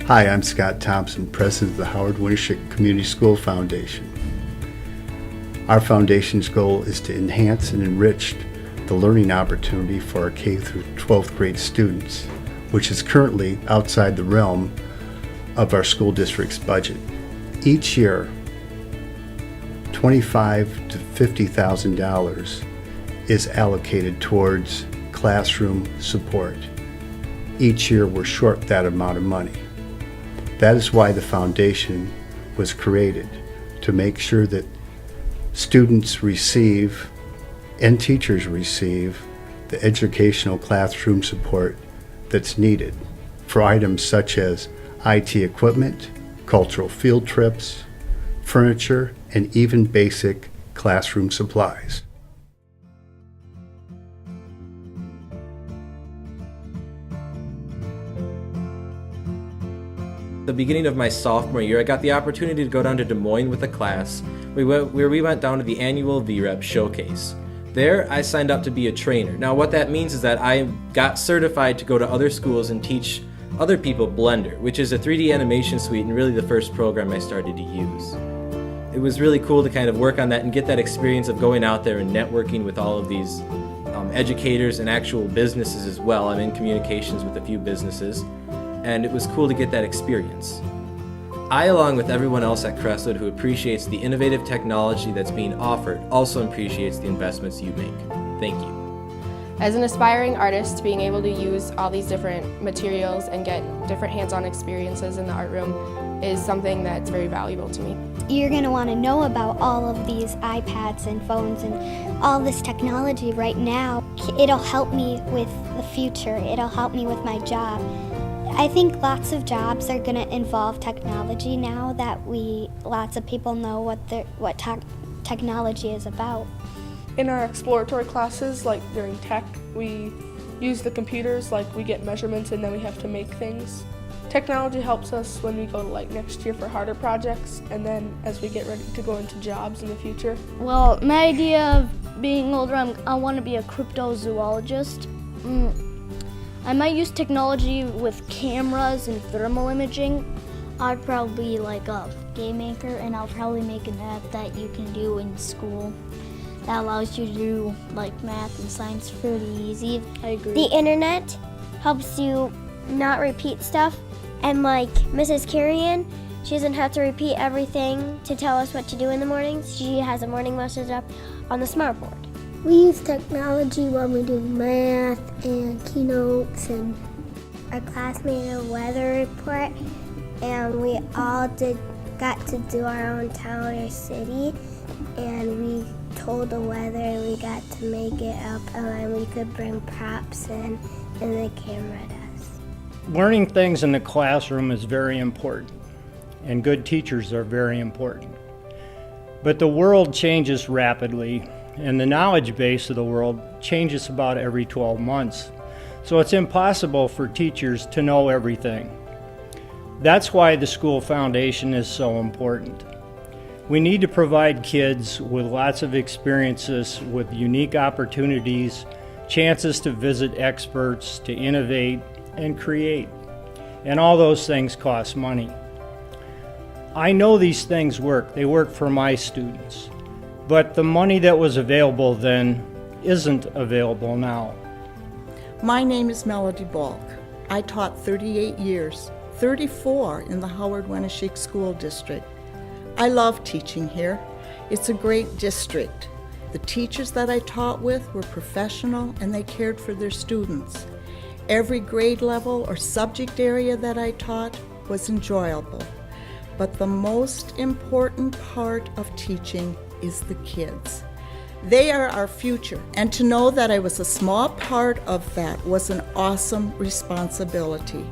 Hi, I'm Scott Thompson, President of the Howard Winneshiek Community School Foundation. Our foundation's goal is to enhance and enrich the learning opportunity for our K through 12th grade students, which is currently outside the realm of our school district's budget. Each year, $25,000 to $50,000 is allocated towards classroom support. Each year we're short that amount of money. That is why the foundation was created, to make sure that students receive and teachers receive the educational classroom support that's needed for items such as IT equipment, cultural field trips, furniture, and even basic classroom supplies. The beginning of my sophomore year, I got the opportunity to go down to Des Moines with a class where we went down to the annual VREP showcase. There, I signed up to be a trainer. Now, what that means is that I got certified to go to other schools and teach other people Blender, which is a 3D animation suite and really the first program I started to use. It was really cool to kind of work on that and get that experience of going out there and networking with all of these educators and actual businesses as well. I'm in communications with a few businesses, and it was cool to get that experience. I, along with everyone else at Crestwood who appreciates the innovative technology that's being offered, also appreciates the investments you make. Thank you. As an aspiring artist, being able to use all these different materials and get different hands-on experiences in the art room is something that's very valuable to me. You're going to want to know about all of these iPads and phones and all this technology right now. It'll help me with the future. It'll help me with my job. I think lots of jobs are going to involve technology now that lots of people know what technology is about. In our exploratory classes, like during tech, we use the computers, like we get measurements and then we have to make things. Technology helps us when we go to next year for harder projects, and then as we get ready to go into jobs in the future. Well, my idea of being older, I want to be a cryptozoologist. I might use technology with cameras and thermal imaging. I'd probably be like a game maker, and I'll probably make an app that you can do in school that allows you to do math and science pretty easy. I agree. The internet helps you not repeat stuff, and Mrs. Carrion, she doesn't have to repeat everything to tell us what to do in the mornings. She has a morning message up on the smart board. We use technology when we do math and keynotes, and Our class made a weather report, and we all got to do our own town or city, and we told the weather, we got to make it up, and then we could bring props in, and the camera does. Learning things in the classroom is very important, and good teachers are very important. But the world changes rapidly, and the knowledge base of the world changes about every 12 months. So it's impossible for teachers to know everything. That's why the school foundation is so important. We need to provide kids with lots of experiences, with unique opportunities, chances to visit experts, to innovate and create. And all those things cost money. I know these things work. They work for my students. But the money that was available then isn't available now. My name is Melody Balk. I taught 38 years, 34 in the Howard Winneshiek School District. I love teaching here. It's a great district. The teachers that I taught with were professional and they cared for their students. Every grade level or subject area that I taught was enjoyable. But the most important part of teaching is the kids. They are our future, and to know that I was a small part of that was an awesome responsibility.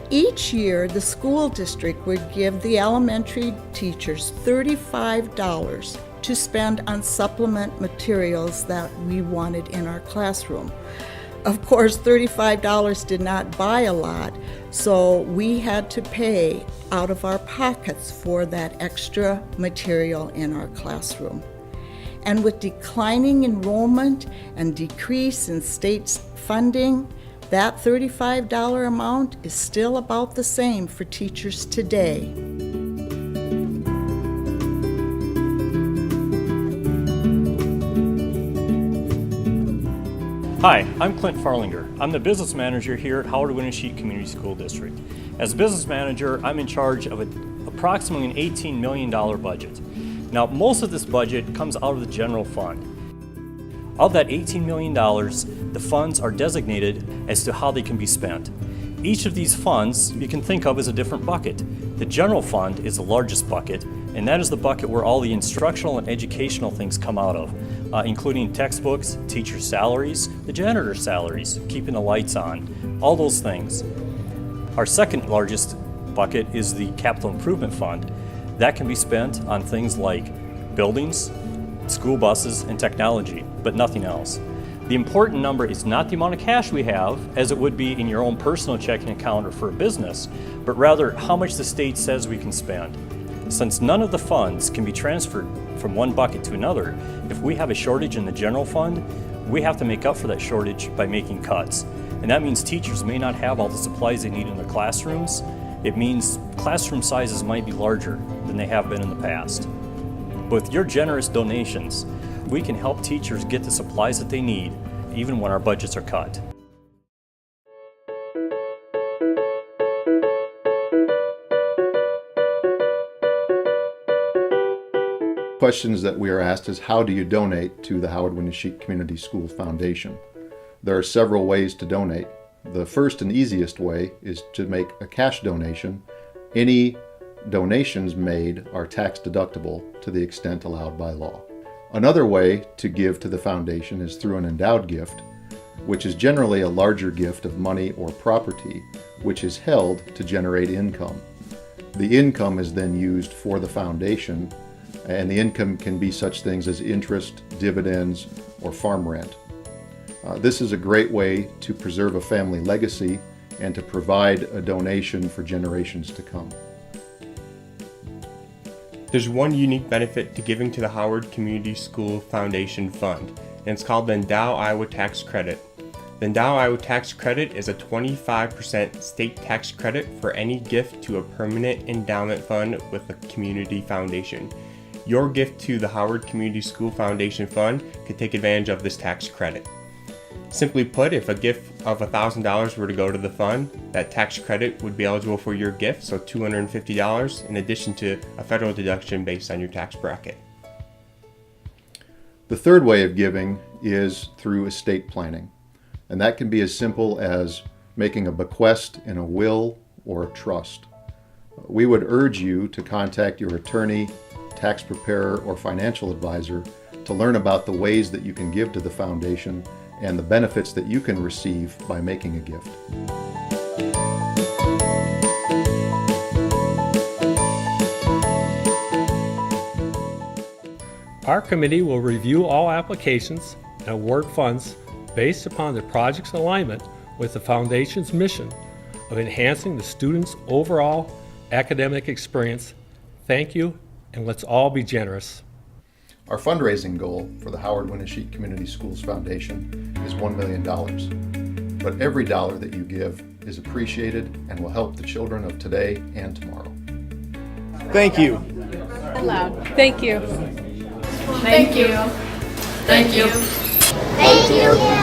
Each year, the school district would give the elementary teachers $35 to spend on supplement materials that we wanted in our classroom. Of course, $35 did not buy a lot, so we had to pay out of our pockets for that extra material in our classroom. And with declining enrollment and decrease in state funding, That $35 amount is still about the same for teachers today. Hi, I'm Clint Farlinger. I'm the business manager here at Howard Winneshiek Community School District. As business manager, I'm in charge of approximately an $18 million budget. Now, most of this budget comes out of the general fund. Of that $18 million, the funds are designated as to how they can be spent. Each of these funds you can think of as a different bucket. The general fund is the largest bucket, and that is the bucket where all the instructional and educational things come out of, including textbooks, teacher salaries, the janitor salaries, keeping the lights on, all those things. Our second largest bucket is the capital improvement fund. That can be spent on things like buildings, school buses, and technology, but nothing else. The important number is not the amount of cash we have, as it would be in your own personal checking account or for a business, but rather how much the state says we can spend. Since none of the funds can be transferred from one bucket to another, if we have a shortage in the general fund, we have to make up for that shortage by making cuts. And that means teachers may not have all the supplies they need in their classrooms. It means classroom sizes might be larger than they have been in the past. With your generous donations, we can help teachers get the supplies that they need, even when our budgets are cut. Questions that we are asked is, how do you donate to the Howard Winneshiek Community Schools Foundation? There are several ways to donate. The first and easiest way is to make a cash donation. Any donations made are tax deductible to the extent allowed by law. Another way to give to the foundation is through an endowed gift, which is generally a larger gift of money or property, which is held to generate income. The income is then used for the foundation, and the income can be such things as interest, dividends, or farm rent. This is a great way to preserve a family legacy and to provide a donation for generations to come. There's one unique benefit to giving to the Howard Community School Foundation Fund, and it's called the Endow Iowa Tax Credit. The Endow Iowa Tax Credit is a 25% state tax credit for any gift to a permanent endowment fund with a community foundation. Your gift to the Howard Community School Foundation Fund could take advantage of this tax credit. Simply put, if a gift of $1,000 were to go to the fund, that tax credit would be eligible for your gift, so $250 in addition to a federal deduction based on your tax bracket. The third way of giving is through estate planning, and that can be as simple as making a bequest in a will or a trust. We would urge you to contact your attorney, tax preparer, or financial advisor to learn about the ways that you can give to the foundation and the benefits that you can receive by making a gift. Our committee will review all applications and award funds based upon the project's alignment with the Foundation's mission of enhancing the students' overall academic experience. Thank you, and let's all be generous. Our fundraising goal for the Howard Winneshiek Community Schools Foundation is $1 million. But every dollar that you give is appreciated and will help the children of today and tomorrow. Thank you. Loud. Thank you. Thank you. Thank you. Thank you.